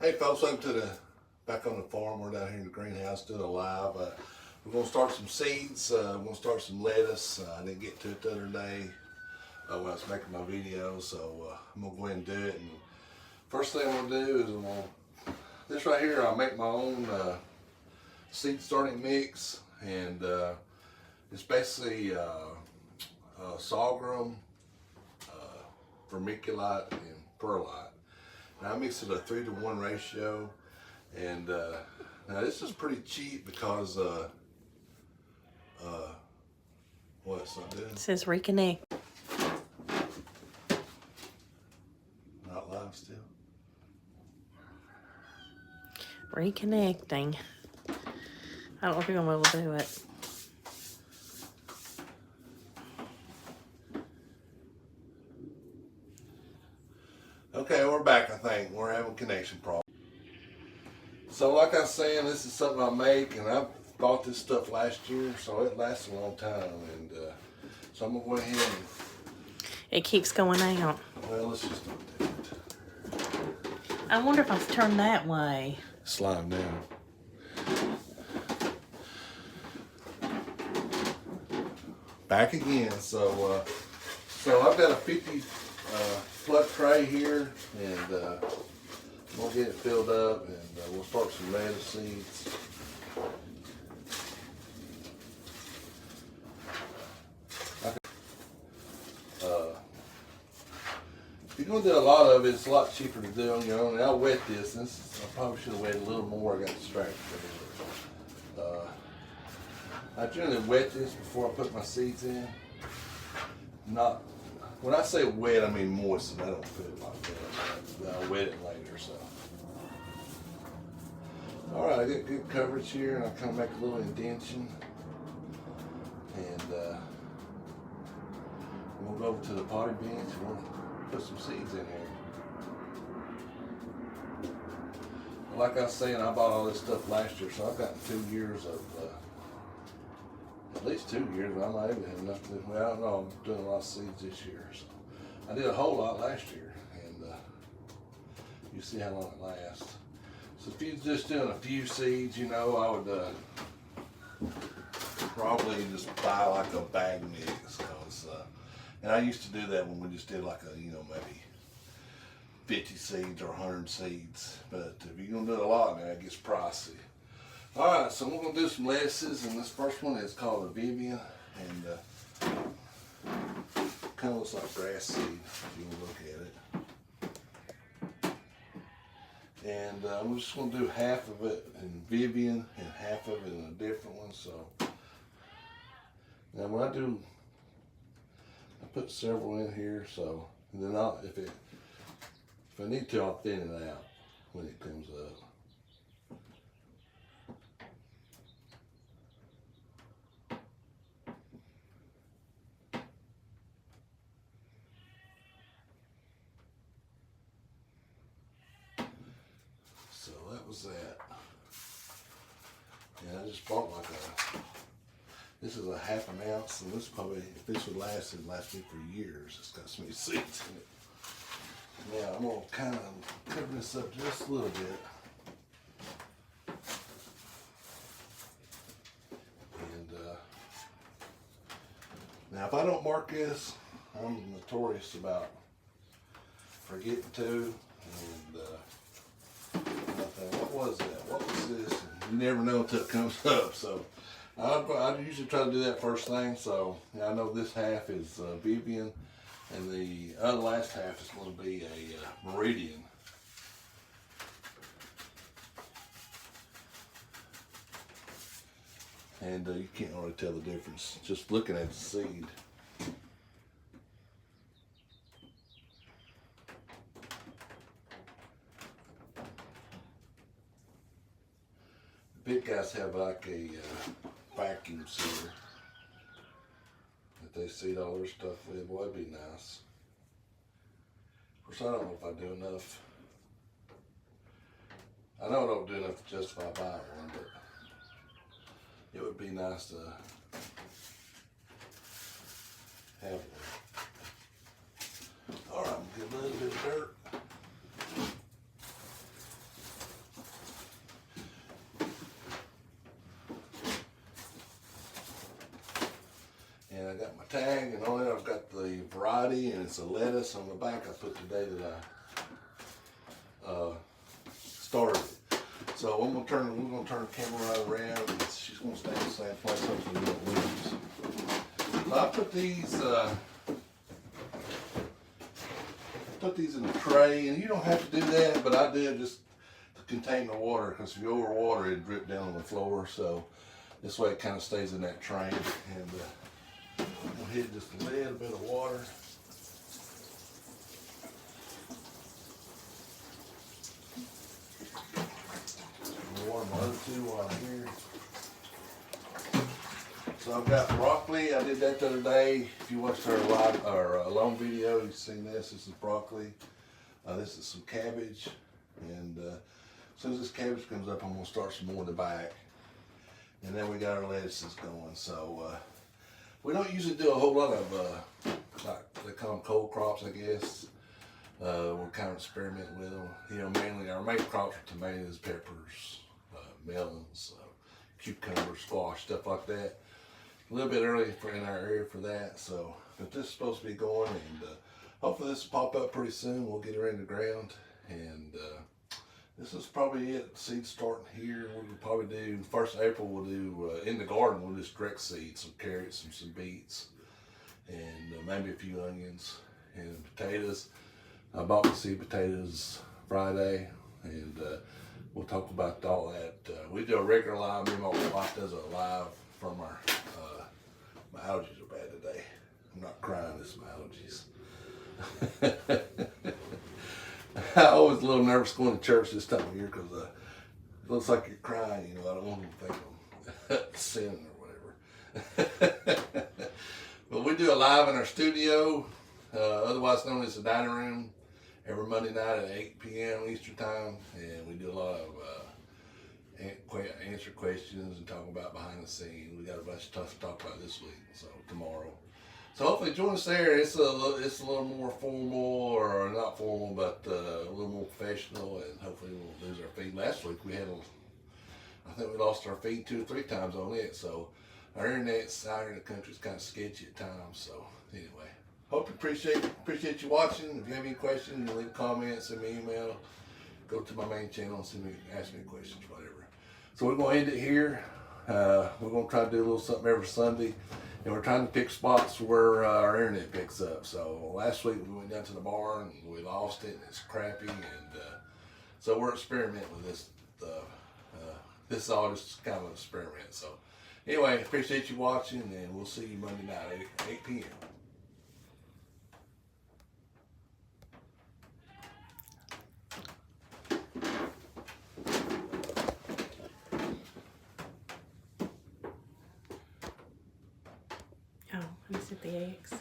Hey folks, welcome to the back on the farm. We're down here in the greenhouse doing a live. We're gonna start some seeds. We're gonna start some lettuce. I didn't get to it the other day when I was making my video, so I'm gonna go ahead and do it. And first thing I'm gonna do is this right here. I'll make my own seed starting mix, and it's basically sorghum, vermiculite, and perlite. Now I mix it a 3-to-1 ratio, and now this is pretty cheap because what's not doing? It says reconnect. Not live still. Reconnecting. I don't know if you're gonna be able to do it. Okay, we're back. I think we're having connection problems. So like I was saying, this is something I make, and I bought this stuff last year, so it lasts a long time. And so I'm gonna go ahead and, It keeps going out. well, let's just not do it. I wonder if I turn that way. Slime down. Back again. So I've got a 50 flood tray here, and we'll get it filled up, and we'll start some lettuce seeds. If you're going to do a lot of it, it's a lot cheaper to do on your own. And I'll wet this. I probably should have waited a little more. I got distracted. I generally wet this before I put my seeds in. Not when I say wet, I mean moisten. I don't put it like that. I'll wet it later. So, all right, I get good coverage here, and I kind of make a little indentation, and we'll go over to the potting bench and we'll put some seeds in here. Like I was saying, I bought all this stuff last year, so I've gotten 2 years of, at least 2 years. I might even have enough to, well, I don't know, I'm doing a lot of seeds this year. So I did a whole lot last year, and you see how long it lasts. So if you're just doing a few seeds, you know, I would probably just buy like a bag mix, cause, and I used to do that when we just did like a, you know, maybe 50 seeds or 100 seeds. But if you're gonna do a lot now, it gets pricey. All right, so we're gonna do some lettuces, and this first one is called a Vivian, and kind of looks like grass seed if you look at it. And I'm just gonna do half of it in Vivian and half of it in a different one. So now when I do, I put several in here. So and then if I need to, I'll thin it out when it comes up. So that was that. And I just bought like this is a half an ounce, and this probably, if this would last, it'd last me for years. It's got so many seeds in it. Now I'm gonna kind of cover this up just a little bit. And now if I don't mark this, I'm notorious about forgetting to. And what was that? What was this? And you never know until it comes up. So I usually try to do that first thing. So I know this half is Vivian, and the other last half is going to be a Meridian. And you can't really tell the difference just looking at the seed. The big guys have like a vacuum seeder that they seed all their stuff with. Boy, it'd be nice. Of course, I don't know if I do enough. I know I don't do enough to justify buying one, but it would be nice to have one. All right, I'm gonna get a little bit of dirt. got my tag, and on it I've got the variety, and it's a lettuce. On the back I put the day that I started it. So we're gonna turn the camera right around, and she's gonna stay in the same place so we don't lose. So I put these in a tray, and you don't have to do that, but I did just to contain the water, because if you overwater it drip down on the floor. So this way it kind of stays in that tray. And go ahead and just a little bit of water. Water my other two while I'm here. So I've got broccoli. I did that the other day. If you watched our long video, you've seen this. This is broccoli. This is some cabbage. And as soon as this cabbage comes up, I'm going to start some more in the back. And then we got our lettuces going. So we don't usually do a whole lot of, like they call them cold crops, I guess. We're kind of experimenting with them. You know, mainly our main crops are tomatoes, peppers, melons, cucumbers, squash, stuff like that. A little bit early in our area for that. So, but this is supposed to be going, and hopefully this will pop up pretty soon. We'll get her in the ground, and this is probably it. Seeds starting here. We'll probably do 1st April. We'll do in the garden. We'll just direct seed some carrots and some beets, and maybe a few onions and potatoes. I bought the seed potatoes Friday, and we'll talk about all that. We do a regular live. Me and my wife does a live from our. My allergies are bad today. I'm not crying. It's my allergies. I always a little nervous going to church this time of year because it looks like you're crying. You know, I don't want them to think I'm sinning or whatever. But we do a live in our studio, otherwise known as the dining room, every Monday night at 8 p.m. Eastern time, and we do a lot of answer questions and talk about behind the scenes. We got a bunch of stuff to talk about this week, so tomorrow. So hopefully join us there. It's a little more formal, or not formal, but a little more professional, and hopefully we won't lose our feed. Last week we had, I think we lost our feed 2 or 3 times on it. So our internet's out here in the country is kind of sketchy at times. So anyway, hope you appreciate you watching. If you have any questions, leave comments, send me an email. Go to my main channel and ask me questions, whatever. So we're going to end it here. We're going to try to do a little something every Sunday. And we're trying to pick spots where our internet picks up. So last week we went down to the barn and we lost it and it's crappy. And so we're experimenting with this. This is all just kind of an experiment. So anyway, appreciate you watching, and we'll see you Monday night at 8 p.m. Oh, let me set the eggs.